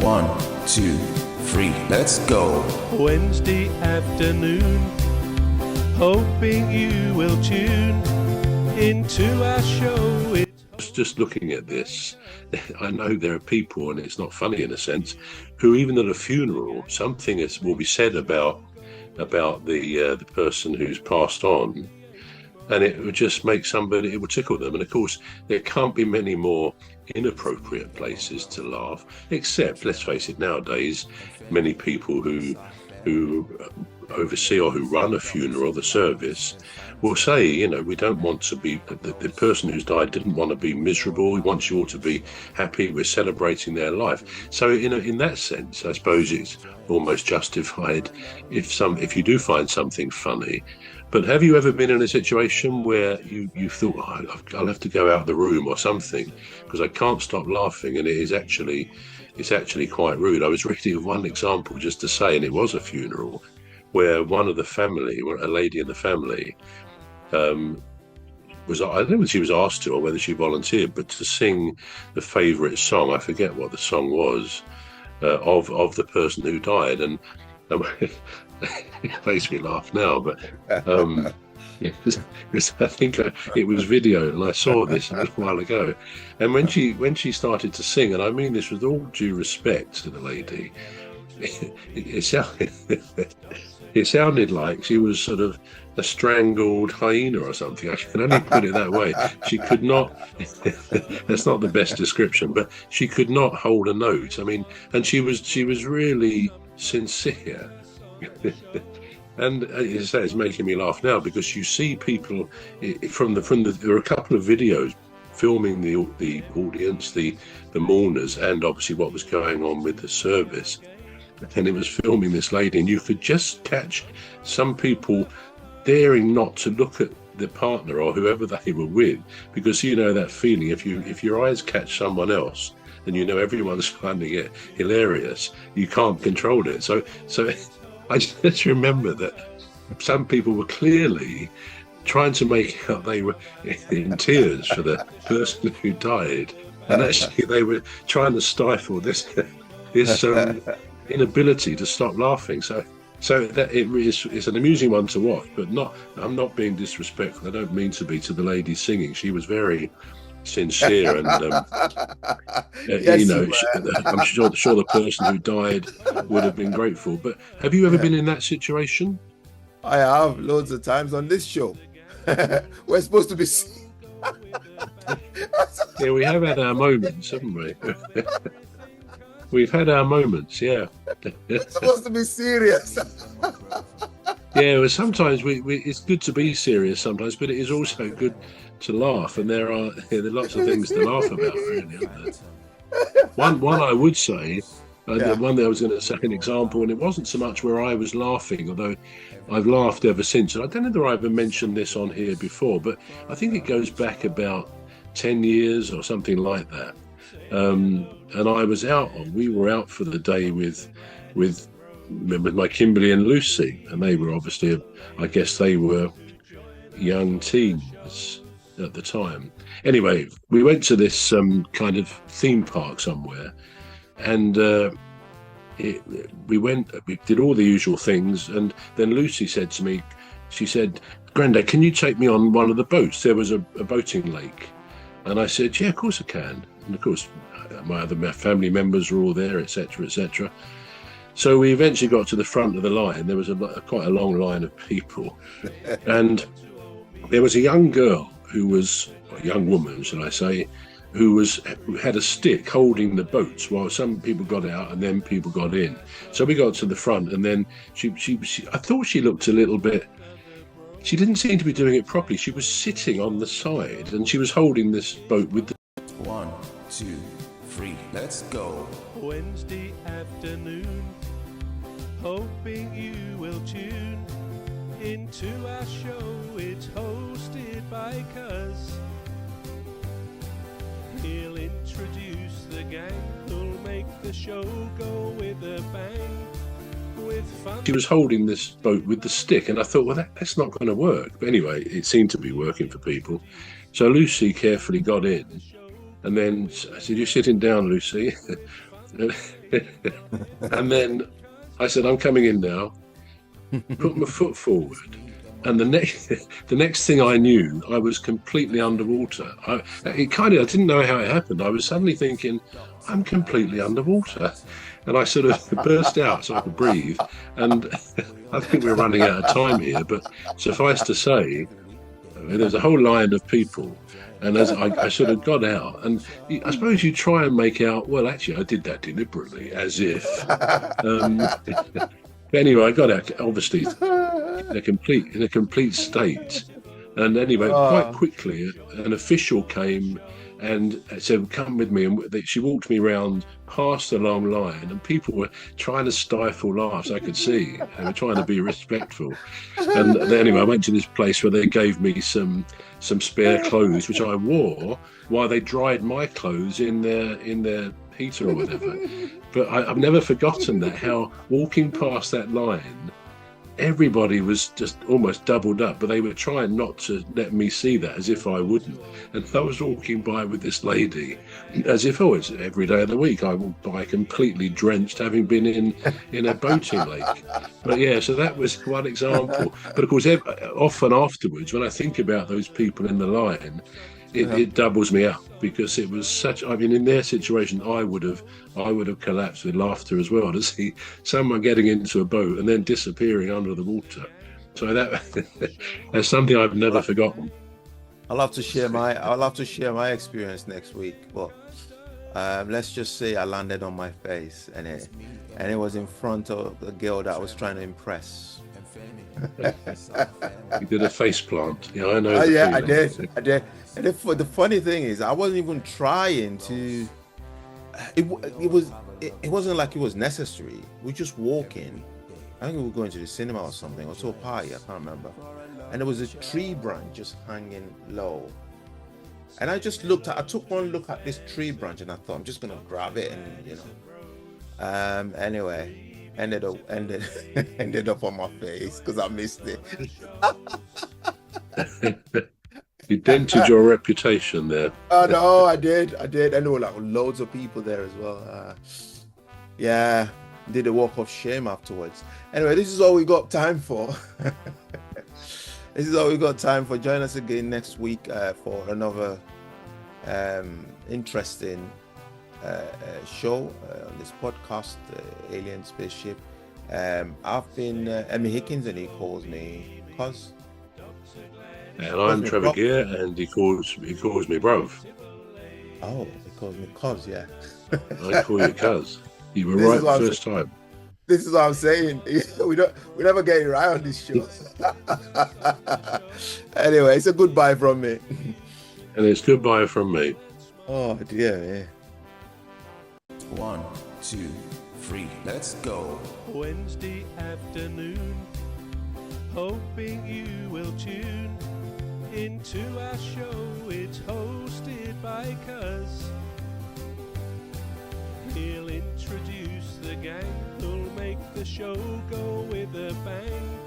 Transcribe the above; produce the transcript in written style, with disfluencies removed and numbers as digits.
1, 2, 3, let's go. Wednesday afternoon, hoping you will tune into our show. Just looking at this, I know there are people, and it's not funny in a sense, who even at a funeral, something will be said about the person who's passed on, and it would just make somebody, it would tickle them. And of course, there can't be many more inappropriate places to laugh, except, let's face it, nowadays, many people who oversee or who run a funeral, the service, will say, you know, we don't want to be, the person who's died didn't want to be miserable. We want you all to be happy. We're celebrating their life. So in that sense, I suppose it's almost justified if you do find something funny. But have you ever been in a situation where you thought, oh, I'll have to go out the room or something because I can't stop laughing, and it's actually quite rude? I was reading one example just to say, and it was a funeral, where one of the family, a lady in the family, I don't know whether she was asked to or whether she volunteered, but to sing the favourite song, I forget what the song was, of the person who died. And it makes me laugh now, but I think it was video, and I saw this a little while ago. And when she started to sing, and I mean this with all due respect to the lady, it sounded like she was sort of a strangled hyena or something. I can only put it that way. She could not, that's not the best description, but she could not hold a note. I mean, and she was really sincere. And as I say, it's making me laugh now because you see people from the there are a couple of videos filming the audience, the mourners, and obviously what was going on with the service. And it was filming this lady, and you could just catch some people daring not to look at the partner or whoever they were with, because you know that feeling, if your eyes catch someone else and you know everyone's finding it hilarious, you can't control it. So I just remember that some people were clearly trying to make out they were in tears for the person who died, and actually they were trying to stifle this inability to stop laughing. So that it's an amusing one to watch, but I'm not being disrespectful. I don't mean to be to the lady singing. She was very sincere, and yes, you know, I'm sure the person who died would have been grateful. But have you ever been in that situation? I have loads of times on this show. We're supposed to be Yeah, we have had our moments, haven't we? We've had our moments, yeah. We're supposed to be serious. Yeah, well, sometimes it's good to be serious sometimes, but it is also good to laugh, and there are lots of things to laugh about, really, aren't there? One I would say, the one that I was going to say an example, and it wasn't so much where I was laughing, although I've laughed ever since. And I don't know whether I've ever mentioned this on here before, but I think it goes back about 10 years or something like that. And I was we were out for the day with my Kimberly and Lucy, and they were obviously, I guess they were young teens at the time. Anyway, we went to this kind of theme park somewhere, and we did all the usual things, and then Lucy said to me, she said, "Grandad, can you take me on one of the boats? There was a boating lake." And I said, "Yeah, of course I can." And of course, my other family members were all there, etc., etc. So we eventually got to the front of the line. There was quite a long line of people, and there was a young girl a young woman, shall I say, who had a stick holding the boats while some people got out and then people got in. So we got to the front, and then she I thought she looked a little bit. She didn't seem to be doing it properly. She was sitting on the side, and she was holding this boat with the 1, 2, 3, let's go. Wednesday afternoon, hoping you will tune into our show. It's hosted by Cuz. He'll introduce the gang who'll make the show go with a bang. With fun. She was holding this boat with the stick, and I thought, well, that's not going to work. But anyway, it seemed to be working for people. So Lucy carefully got in, and then I said, "You're sitting down, Lucy." And then I said, I'm coming in now, put my foot forward. And the next thing I knew, I was completely underwater. I didn't know how it happened. I was suddenly thinking, I'm completely underwater. And I sort of burst out so I could breathe. And I think we're running out of time here, but suffice to say, there's a whole line of people. And as I sort of got out, and I suppose you try and make out, well, actually, I did that deliberately, as if. Anyway, I got out, obviously, in a complete state. And anyway, quite quickly, an official came and said, come with me. And she walked me round past the long line, and people were trying to stifle laughs. I could see they were trying to be respectful. And anyway, I went to this place where they gave me some spare clothes, which I wore while they dried my clothes in their heater or whatever. But I've never forgotten that, how walking past that line, everybody was just almost doubled up, but they were trying not to let me see that, as if I wouldn't. And I was walking by with this lady, as if, it's every day of the week. I walked by completely drenched, having been in a boating lake. But yeah, so that was one example. But of course, often afterwards, when I think about those people in the line, it doubles me up, because it was such. I mean, in their situation, I would have collapsed with laughter as well, to see someone getting into a boat and then disappearing under the water. So that's something I've never forgotten. I'll have to share my experience next week. But let's just say I landed on my face, and it was in front of the girl that I was trying to impress. You did a face plant. Yeah, I know. I did. And the funny thing is, I wasn't even trying to. It wasn't like it was necessary. We're just walking. I think we were going to the cinema or something, or to a party. I can't remember. And there was a tree branch just hanging low. And I took one look at this tree branch, and I thought, I'm just gonna grab it, and anyway. Ended up on my face because I missed it. You dented your reputation there. Oh no, I did. And there were like loads of people there as well. Yeah, did a walk of shame afterwards. Anyway, this is all we got time for. Join us again next week for another interesting show on this podcast, Alien Spaceship. I've been Emmy Hikins, and he calls me Cuz. And I'm Trevor Gear, and he calls me bruv. Oh, he calls me Cuz, yeah. I call you Cuz. You were right the first time. This is what I'm saying. We never get it right on this show. Anyway, it's a goodbye from me. And it's goodbye from me. Oh dear, yeah. 1, 2, 3, let's go. Wednesday afternoon, hoping you will tune into our show. It's hosted by Cuz. He'll introduce the gang who'll make the show go with a bang.